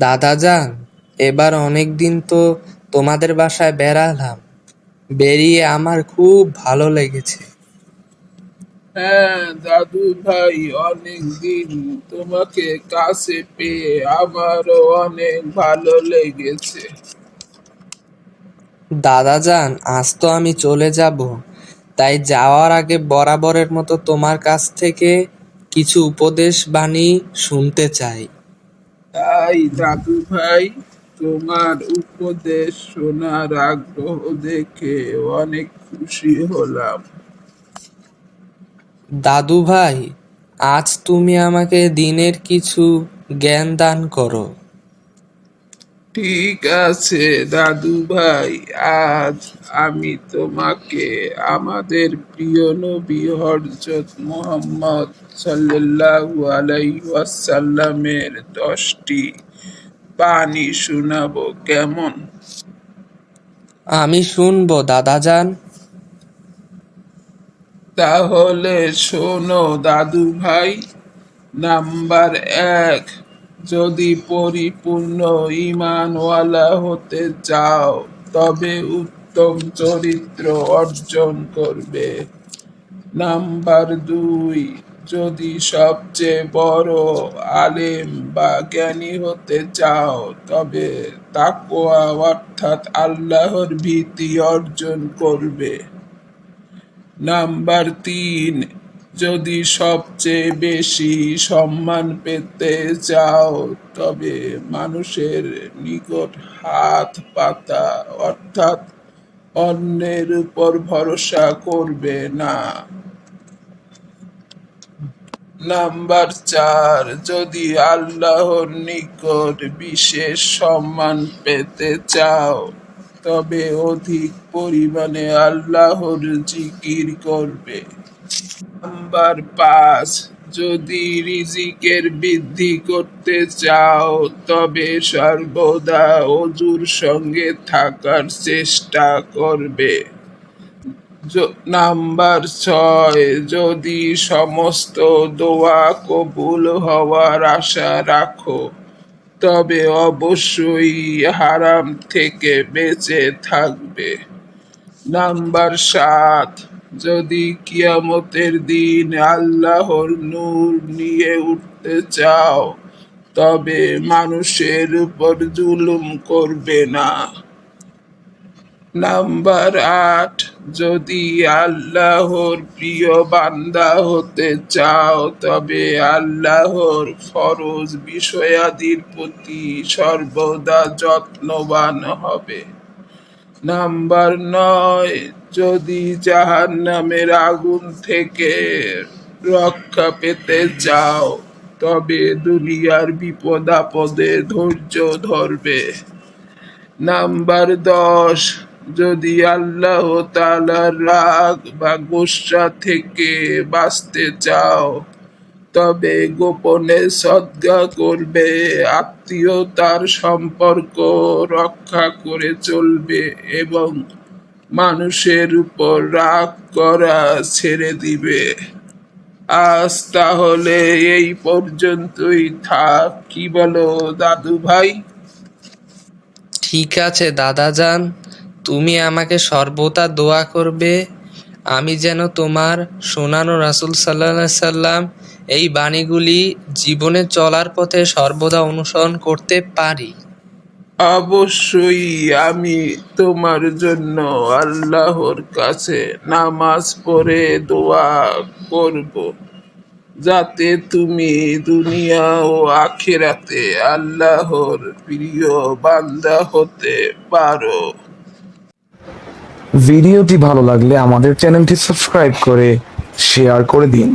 দাদাজান, এবার অনেক দিন তো তোমাদের বাসায় বেড়ালাম, বেরিয়ে আমার খুব ভালো লেগেছে। হ্যাঁ দাদু ভাই, অনেকদিন তোমাকে কাছে পেয়ে আমারও অনেক ভালো লেগেছে। দাদাজান, আজ তো আমি চলে যাব, তাই যাওয়ার আগে বরাবরের মতো তোমার কাছ থেকে কিছু উপদেশ বাণী শুনতে চাই। তাই দাদু ভাই, তোমার উপদেশ শোনার আগ্রহ দেখে অনেক খুশি হলাম। দাদু ভাই, আজ তুমি আমাকে দিনের কিছু জ্ঞান দান করো। ঠিক আছে দাদু ভাই, আজ আমি তোমাকে আমাদের প্রিয় নবী হযরত মুহাম্মদ সাল্লাল্লাহু আলাইহি ওয়াসাল্লামের 10টি বাণী শোনাবো, কেমন? আমি শুনবো দাদাজান। তাহলে শোনো দাদু ভাই। নাম্বার 1, যদি পরিপূর্ণ ঈমানওয়ালা হতে চাও তবে উত্তম চরিত্র অর্জন করবে। নাম্বার 2, যদি সবচেয়ে বড় আলেম বা জ্ঞানী হতে চাও তবে তাকওয়া অর্থাৎ আল্লাহর ভীতি অর্জন করবে। নাম্বার 3, যদি সবচেয়ে বেশি সম্মান পেতে চাও তবে মানুষের নিকট হাত পাতা অর্থাৎ অন্যের উপর ভরসা করবে না। নাম্বার 4, যদি আল্লাহর নিকট বিশেষ সম্মান পেতে চাও তবে অধিক পরিমাণে আল্লাহর জিকির করবে। নাম্বার 5, যদি রিজিকের বৃদ্ধি করতে চাও তবে সর্বদা অজুর সঙ্গে থাকার চেষ্টা করবে। নাম্বার 6, যদি সমস্ত দোয়া কবুল হওয়ার আশা রাখো তবে অবশ্যই হারাম থেকে বেঁচে থাকবে। নাম্বার 7, যদি কিয়ামতের দিন আল্লাহর নূর নিয়ে উঠতে চাও তবে মানুষের উপর জুলুম করবে না। নাম্বার 8, যদি আল্লাহর প্রিয় বান্দা হতে চাও তবে আল্লাহর ফরজ বিষয়াদির প্রতি সর্বদা যত্নবান হবে। নাম্বার 9, যদি জাহান্নামের আগুন থেকে রক্ষা পেতে চাও তবে দুনিয়ার বিপদ আপদে ধৈর্য ধরবে। নাম্বার 10, যদি আল্লাহ তাআলার রাগ বা গোসা থেকে বাঁচতে চাও তবে গোপনে সদকা করবে, আত্মীয়তার সম্পর্ক রক্ষা করে চলবে এবং মানুষের উপর রাগ করা ছেড়ে দিবে। আজ তাহলে এই পর্যন্তই থাক, কি বলো দাদু ভাই? ঠিক আছে দাদাজান, তুমি আমাকে সর্বদা দোয়া করবে আমি যেন তোমার শোনানো রাসূল সাল্লাল্লাহু আলাইহি সাল্লাম এই বাণীগুলি জীবনে চলার পথে সর্বদা অনুসরণ করতে পারি। অবশ্যই আমি তোমার জন্য আল্লাহর কাছে নামাজ পড়ে দোয়া করব যাতে তুমি দুনিয়া ও আখিরাতে আল্লাহর প্রিয় বান্দা হতে পারো। ভিডিওটি ভালো লাগলে আমাদের চ্যানেলটি সাবস্ক্রাইব করে শেয়ার করে দিন।